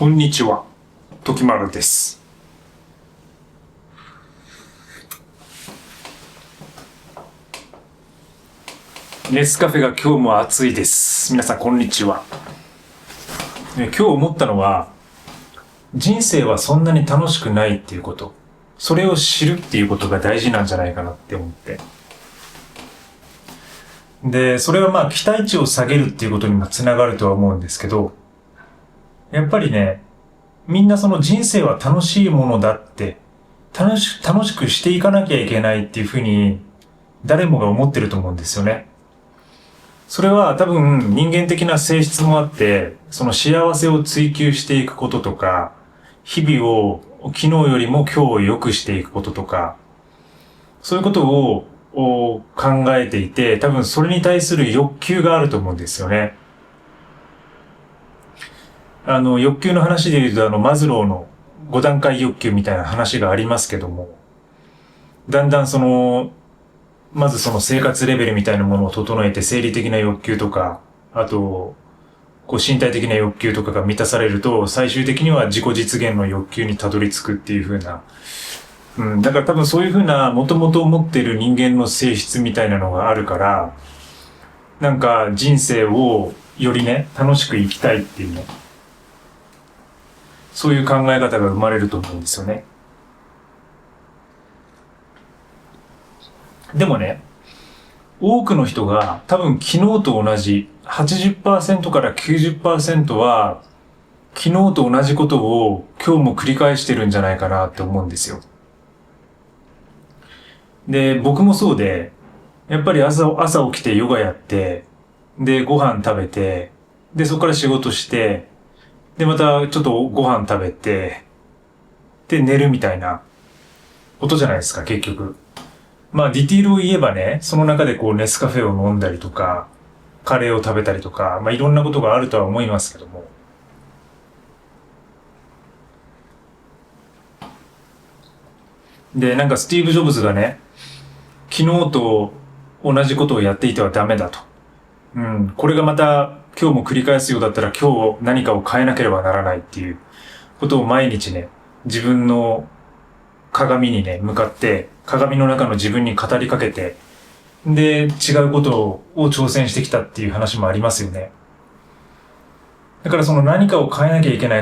こんにちは、時丸です。ネスカフェが今日も暑いです。皆さんこんにちは。今日思ったのは、人生はそんなに楽しくないっていうこと、それを知るっていうことが大事なんじゃないかなって思って。で、それは期待値を下げるっていうことにもつながるとは思うんですけど、やっぱりね、みんなその人生は楽しいものだって、楽しくしていかなきゃいけないっていうふうに、誰もが思ってると思うんですよね。それは多分人間的な性質もあって、その幸せを追求していくこととか、日々を昨日よりも今日を良くしていくこととか、そういうことを考えていて、多分それに対する欲求があると思うんですよね。欲求の話で言うとマズローの5段階欲求みたいな話がありますけども、だんだんまずその生活レベルみたいなものを整えて生理的な欲求とか、あと、身体的な欲求とかが満たされると、最終的には自己実現の欲求にたどり着くっていう風な、だから多分そういう風な元々持っている人間の性質みたいなのがあるから、なんか人生をよりね、楽しく生きたいっていうね、そういう考え方が生まれると思うんですよね。でもね、多くの人が多分昨日と同じ 80% から 90% は昨日と同じことを今日も繰り返してるんじゃないかなって思うんですよ。で、僕もそうで、やっぱり朝起きてヨガやって、で、ご飯食べて、で、そこから仕事して、で、またちょっとご飯食べて、で、寝るみたいなことじゃないですか、結局。ディティールを言えばね、その中でネスカフェを飲んだりとか、カレーを食べたりとか、いろんなことがあるとは思いますけども。で、なんかスティーブ・ジョブズがね、昨日と同じことをやっていてはダメだと。これがまた今日も繰り返すようだったら今日何かを変えなければならないっていうことを毎日ね、自分の鏡にね、向かって、鏡の中の自分に語りかけて、で、違うことを挑戦してきたっていう話もありますよね。だからその何かを変えなきゃいけな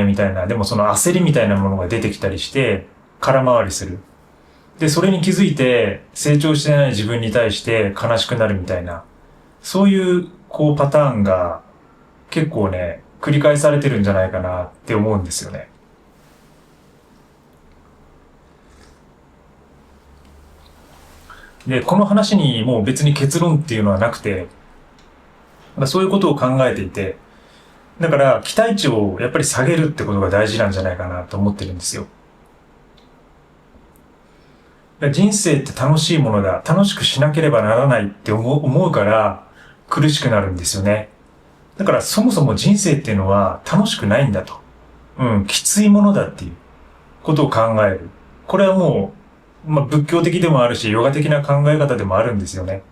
いみたいな、でもその焦りみたいなものが出てきたりして、空回りする。で、それに気づいて、成長してない自分に対して悲しくなるみたいな、そういうパターンが結構ね、繰り返されてるんじゃないかなって思うんですよね。で、この話にもう別に結論っていうのはなくて、そういうことを考えていて、だから期待値をやっぱり下げるってことが大事なんじゃないかなと思ってるんですよ。人生って楽しいものだ。楽しくしなければならないって思うから苦しくなるんですよね。だからそもそも人生っていうのは楽しくないんだと。きついものだっていうことを考える。これはもう、仏教的でもあるし、ヨガ的な考え方でもあるんですよね。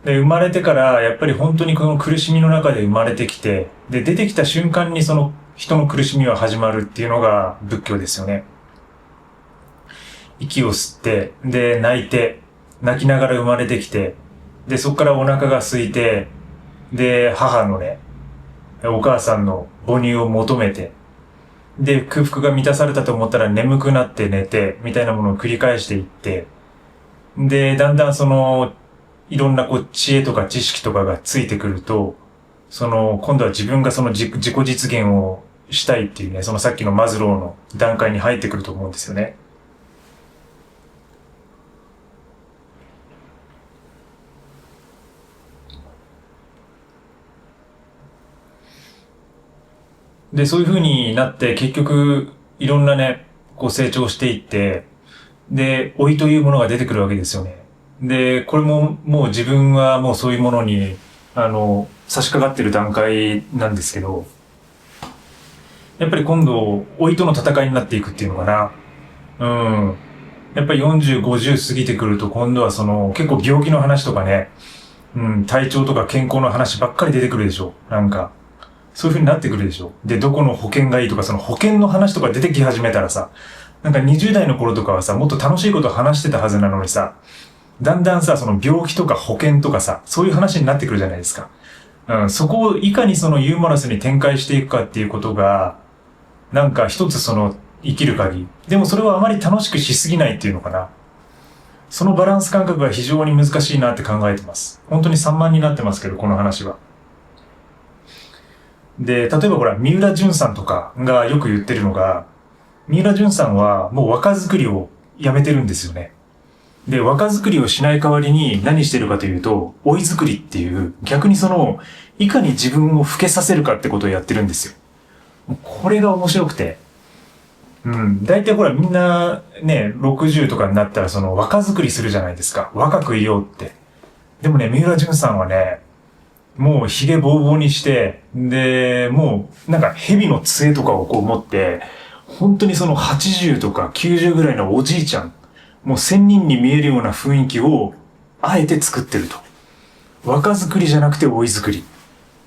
で、生まれてからやっぱり本当にこの苦しみの中で生まれてきて、で、出てきた瞬間にその人の苦しみは始まるっていうのが仏教ですよね。息を吸って、で、泣きながら生まれてきて、で、そこからお腹が空いて、で、母のね、お母さんの母乳を求めて、で、空腹が満たされたと思ったら眠くなって寝て、みたいなものを繰り返していって、で、だんだんいろんな知恵とか知識とかがついてくると、今度は自分が自己実現をしたいっていうね、さっきのマズローの段階に入ってくると思うんですよね。で、そういう風になって結局いろんなね、成長していって、で、老いというものが出てくるわけですよね。で、これももう自分はもうそういうものに、差し掛かってる段階なんですけど、やっぱり今度、老いとの戦いになっていくっていうのかな。やっぱり40、50過ぎてくると今度は結構病気の話とかね、体調とか健康の話ばっかり出てくるでしょ。なんか、そういう風になってくるでしょ。で、どこの保険がいいとか、その保険の話とか出てき始めたらさ、なんか20代の頃とかはさ、もっと楽しいこと話してたはずなのにさ、だんだんさ、その病気とか保険とかさ、そういう話になってくるじゃないですか。そこをいかにそのユーモラスに展開していくかっていうことが、なんか一つその生きる鍵。でもそれはあまり楽しくしすぎないっていうのかな。そのバランス感覚が非常に難しいなって考えてます。本当に散漫になってますけど、この話は。で、例えばほら、三浦淳さんとかがよく言ってるのが、三浦淳さんはもう若作りをやめてるんですよね。で、若作りをしない代わりに何してるかというと、老い作りっていう、逆にその、いかに自分を老けさせるかってことをやってるんですよ。これが面白くて。大体ほらみんなね、60とかになったらその若作りするじゃないですか。若くいようって。でもね、三浦淳さんはね、もう髭ぼうぼうにして、で、もうなんか蛇の杖とかをこう持って、本当にその80とか90ぐらいのおじいちゃん、もう仙人に見えるような雰囲気をあえて作ってると。若作りじゃなくて老い作り。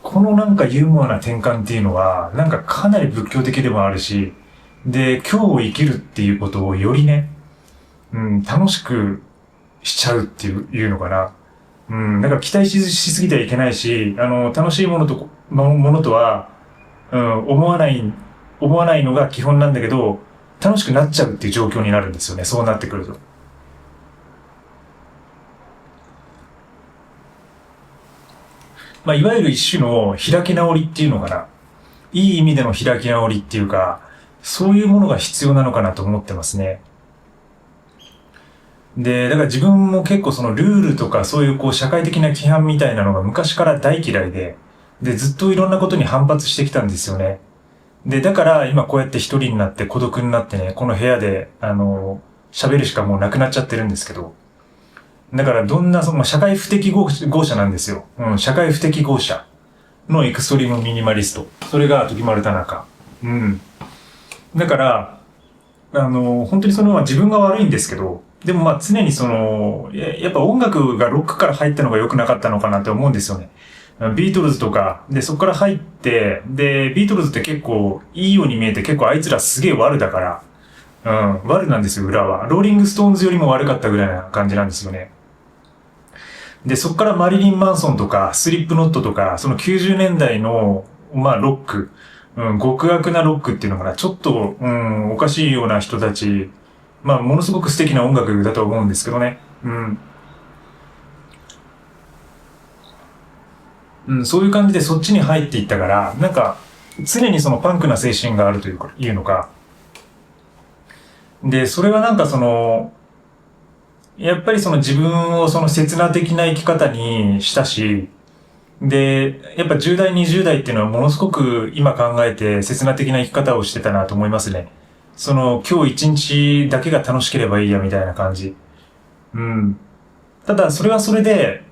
このなんかユーモアな転換っていうのは、なんかかなり仏教的でもあるし、で、今日を生きるっていうことをよりね、楽しくしちゃうっていうのかな。だから期待しすぎてはいけないし、楽しいものとは、思わないのが基本なんだけど、楽しくなっちゃうっていう状況になるんですよね。そうなってくると。まあ、いわゆる一種の開き直りっていうのかな。いい意味での開き直りっていうか、そういうものが必要なのかなと思ってますね。で、だから自分も結構そのルールとかそういうこう社会的な規範みたいなのが昔から大嫌いで、で、ずっといろんなことに反発してきたんですよね。で、だから今こうやって一人になって孤独になってね、この部屋で、喋るしかもうなくなっちゃってるんですけど、だからどんな、その社会不適合者なんですよ。社会不適合者のエクストリームミニマリスト。それが時丸田中。だから、本当にその自分が悪いんですけど、でもまあ常にその、やっぱ音楽がロックから入ったのが良くなかったのかなって思うんですよね。ビートルズとか、で、そこから入って、で、ビートルズって結構いいように見えて結構あいつらすげえ悪だから、悪なんですよ、裏は。ローリングストーンズよりも悪かったぐらいな感じなんですよね。で、そこからマリリン・マンソンとか、スリップノットとか、その90年代の、まあ、ロック、極悪なロックっていうのかな、ちょっと、おかしいような人たち、まあ、ものすごく素敵な音楽だと思うんですけどね。そういう感じでそっちに入っていったから、なんか、常にそのパンクな精神があるというのか。で、それはなんかその、やっぱりその自分をその刹那的な生き方にしたし、で、やっぱ10代、20代っていうのはものすごく今考えて刹那的な生き方をしてたなと思いますね。その今日一日だけが楽しければいいやみたいな感じ。ただそれはそれで、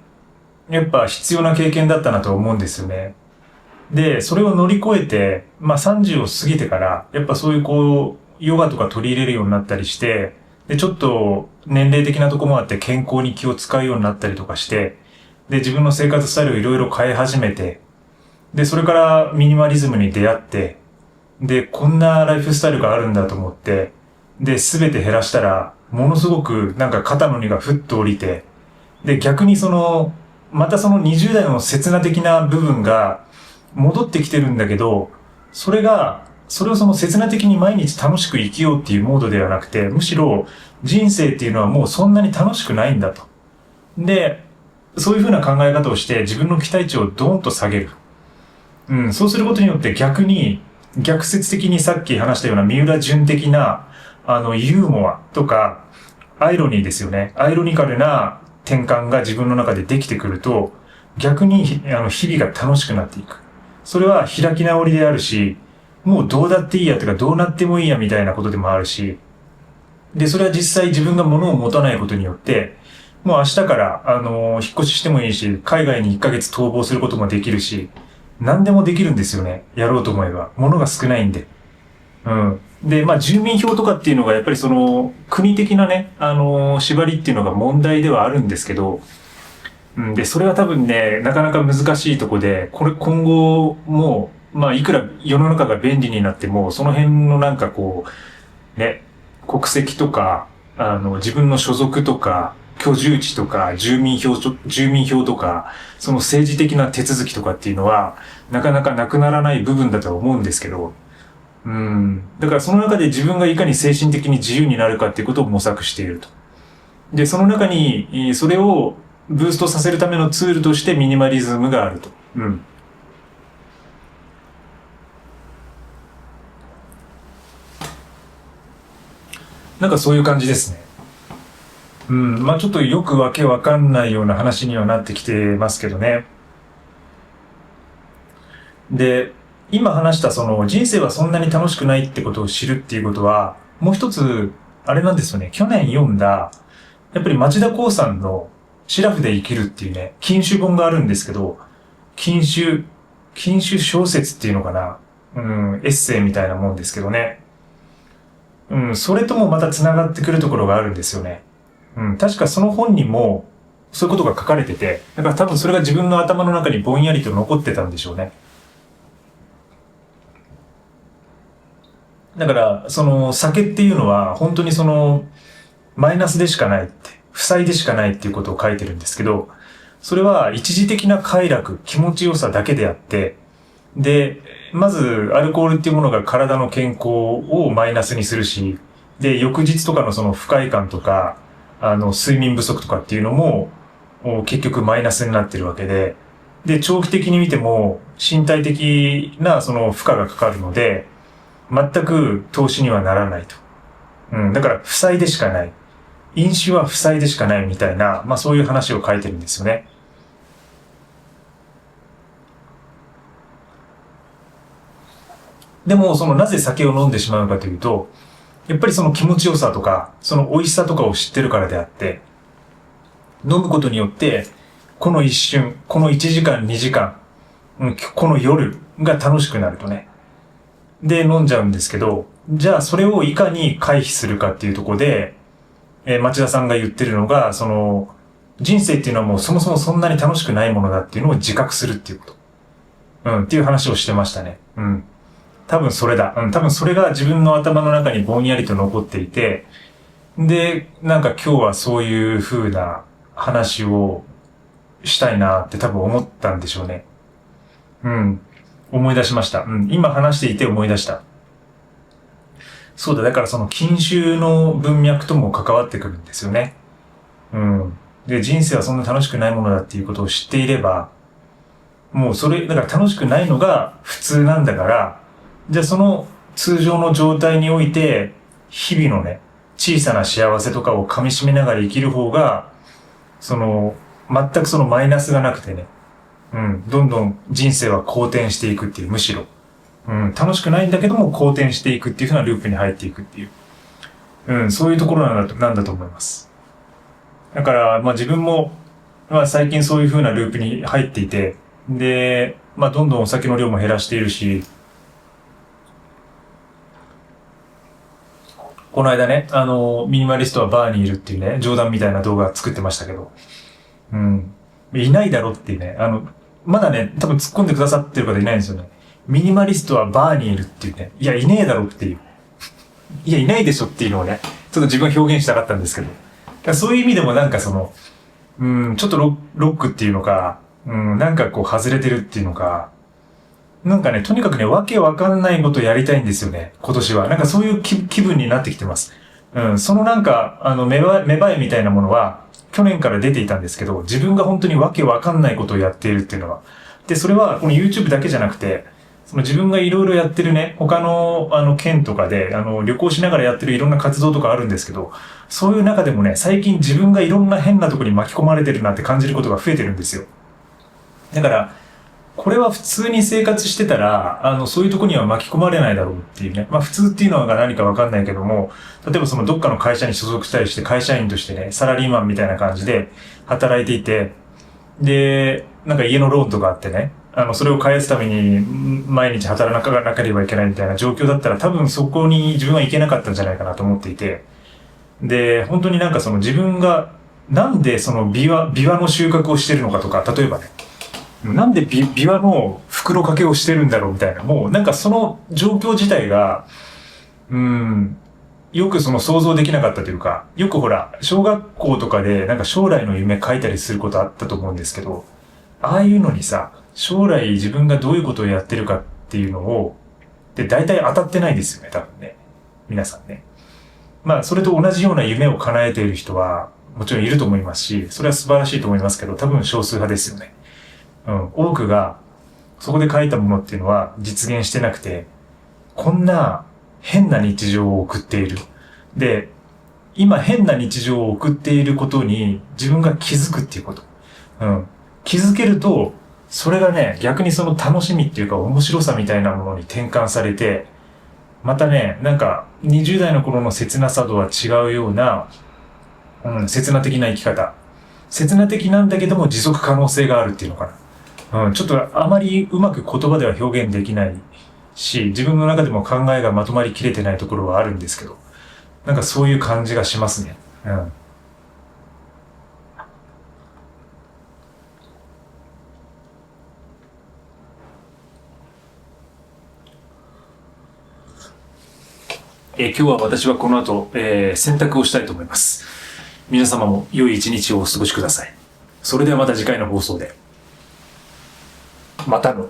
やっぱ必要な経験だったなと思うんですよね。で、それを乗り越えて、まあ30を過ぎてから、やっぱそういうこう、ヨガとか取り入れるようになったりして、で、ちょっと年齢的なとこもあって健康に気を使うようになったりとかして、で、自分の生活スタイルをいろいろ変え始めて、で、それからミニマリズムに出会って、で、こんなライフスタイルがあるんだと思って、で、すべて減らしたら、ものすごくなんか肩の荷がふっと降りて、で、逆にその、またその20代の刹那的な部分が戻ってきてるんだけど、それをその刹那的に毎日楽しく生きようっていうモードではなくて、むしろ人生っていうのはもうそんなに楽しくないんだと。で、そういうふうな考え方をして自分の期待値をドーンと下げる。そうすることによって逆に、逆説的にさっき話したような三浦淳的な、ユーモアとか、アイロニーですよね。アイロニカルな転換が自分の中でできてくると、逆に、日々が楽しくなっていく。それは開き直りであるし、もうどうだっていいやとかどうなってもいいやみたいなことでもあるし、で、それは実際自分が物を持たないことによって、もう明日から、引っ越ししてもいいし、海外に1ヶ月逃亡することもできるし、何でもできるんですよね。やろうと思えば。物が少ないんで。で、まあ、住民票とかっていうのが、やっぱりその、国的なね、縛りっていうのが問題ではあるんですけど、で、それは多分ね、なかなか難しいとこで、これ今後もまあいくら世の中が便利になっても、その辺のなんかこう、ね、国籍とか、自分の所属とか、居住地とか、住民票とか、その政治的な手続きとかっていうのは、なかなかなくならない部分だとは思うんですけど、だからその中で自分がいかに精神的に自由になるかっていうことを模索していると。で、その中に、それをブーストさせるためのツールとしてミニマリズムがあると。なんかそういう感じですね。まあちょっとよくわけわかんないような話にはなってきてますけどね。で、今話したその人生はそんなに楽しくないってことを知るっていうことは、もう一つ、あれなんですよね。去年読んだ、やっぱり町田光さんのシラフで生きるっていうね、禁酒本があるんですけど、禁酒小説っていうのかな。エッセイみたいなもんですけどね。それともまた繋がってくるところがあるんですよね。確かその本にも、そういうことが書かれてて、だから多分それが自分の頭の中にぼんやりと残ってたんでしょうね。だから、その酒っていうのは本当にそのマイナスでしかないって、負債でしかないっていうことを書いてるんですけど、それは一時的な快楽、気持ちよさだけであって、で、まずアルコールっていうものが体の健康をマイナスにするし、で、翌日とかのその不快感とか、睡眠不足とかっていうのも、結局マイナスになってるわけで、で、長期的に見ても身体的なその負荷がかかるので、全く投資にはならないと。だから負債でしかない。飲酒は負債でしかないみたいな、まあそういう話を書いてるんですよね。でも、そのなぜ酒を飲んでしまうかというと、やっぱりその気持ちよさとか、その美味しさとかを知ってるからであって、飲むことによって、この一瞬、この1時間、2時間、この夜が楽しくなるとね。で、飲んじゃうんですけど、じゃあそれをいかに回避するかっていうところで、町田さんが言ってるのが、その、人生っていうのはもうそもそもそんなに楽しくないものだっていうのを自覚するっていうこと。っていう話をしてましたね。多分それだ。多分それが自分の頭の中にぼんやりと残っていて、で、なんか今日はそういう風な話をしたいなって多分思ったんでしょうね。思い出しました。今話していて思い出した。そうだ、だからその禁酒の文脈とも関わってくるんですよね。で、人生はそんな楽しくないものだっていうことを知っていれば、もうそれ、だから楽しくないのが普通なんだから、じゃあその通常の状態において、日々のね、小さな幸せとかを噛み締めながら生きる方が、その、全くそのマイナスがなくてね、どんどん人生は好転していくっていう、むしろ。楽しくないんだけども好転していくっていう風なループに入っていくっていう。そういうところなんだと思います。だから、まあ自分も、まあ最近そういう風なループに入っていて、で、まあどんどんお酒の量も減らしているし、この間ね、ミニマリストはバーにいるっていうね、冗談みたいな動画作ってましたけど、いないだろっていうね、まだね、多分突っ込んでくださってる方いないんですよね。ミニマリストはバーにいるっていうね、いや、いねえだろっていう。いや、いないでしょっていうのをね、ちょっと自分は表現したかったんですけど。だからそういう意味でもなんかその、ちょっとロックっていうのか、なんかこう外れてるっていうのか、なんかね、とにかくね、わけわかんないことやりたいんですよね、今年は。なんかそういう気分になってきてます。そのなんか、芽生えみたいなものは、去年から出ていたんですけど、自分が本当にわけわかんないことをやっているっていうのは。で、それは、この YouTube だけじゃなくて、その自分がいろいろやってるね、他の、県とかで、旅行しながらやってるいろんな活動とかあるんですけど、そういう中でもね、最近自分がいろんな変なところに巻き込まれてるなって感じることが増えてるんですよ。だから、これは普通に生活してたら、そういうとこには巻き込まれないだろうっていうね。まあ普通っていうのが何かわかんないけども、例えばそのどっかの会社に所属したりして会社員としてね、サラリーマンみたいな感じで働いていて、で、なんか家のローンとかあってね、それを返すために毎日働かなければいけないみたいな状況だったら多分そこに自分は行けなかったんじゃないかなと思っていて、で、本当になんかその自分がなんでそのビワの収穫をしてるのかとか、例えばね、なんで琵琶の袋掛けをしてるんだろうみたいな。もうなんかその状況自体が、よくその想像できなかったというか、よくほら、小学校とかでなんか将来の夢書いたりすることあったと思うんですけど、ああいうのにさ、将来自分がどういうことをやってるかっていうのを、で、大体当たってないですよね、多分ね。皆さんね。まあ、それと同じような夢を叶えている人は、もちろんいると思いますし、それは素晴らしいと思いますけど、多分少数派ですよね。多くが、そこで書いたものっていうのは実現してなくて、こんな変な日常を送っている。で、今変な日常を送っていることに自分が気づくっていうこと。気づけると、それがね、逆にその楽しみっていうか面白さみたいなものに転換されて、またね、なんか20代の頃の切なさとは違うような、切な的な生き方。切な的なんだけども持続可能性があるっていうのかな。ちょっとあまりうまく言葉では表現できないし、自分の中でも考えがまとまりきれてないところはあるんですけど、なんかそういう感じがしますね。今日は私はこの後、洗濯をしたいと思います。皆様も良い一日をお過ごしください。それではまた次回の放送で。またの。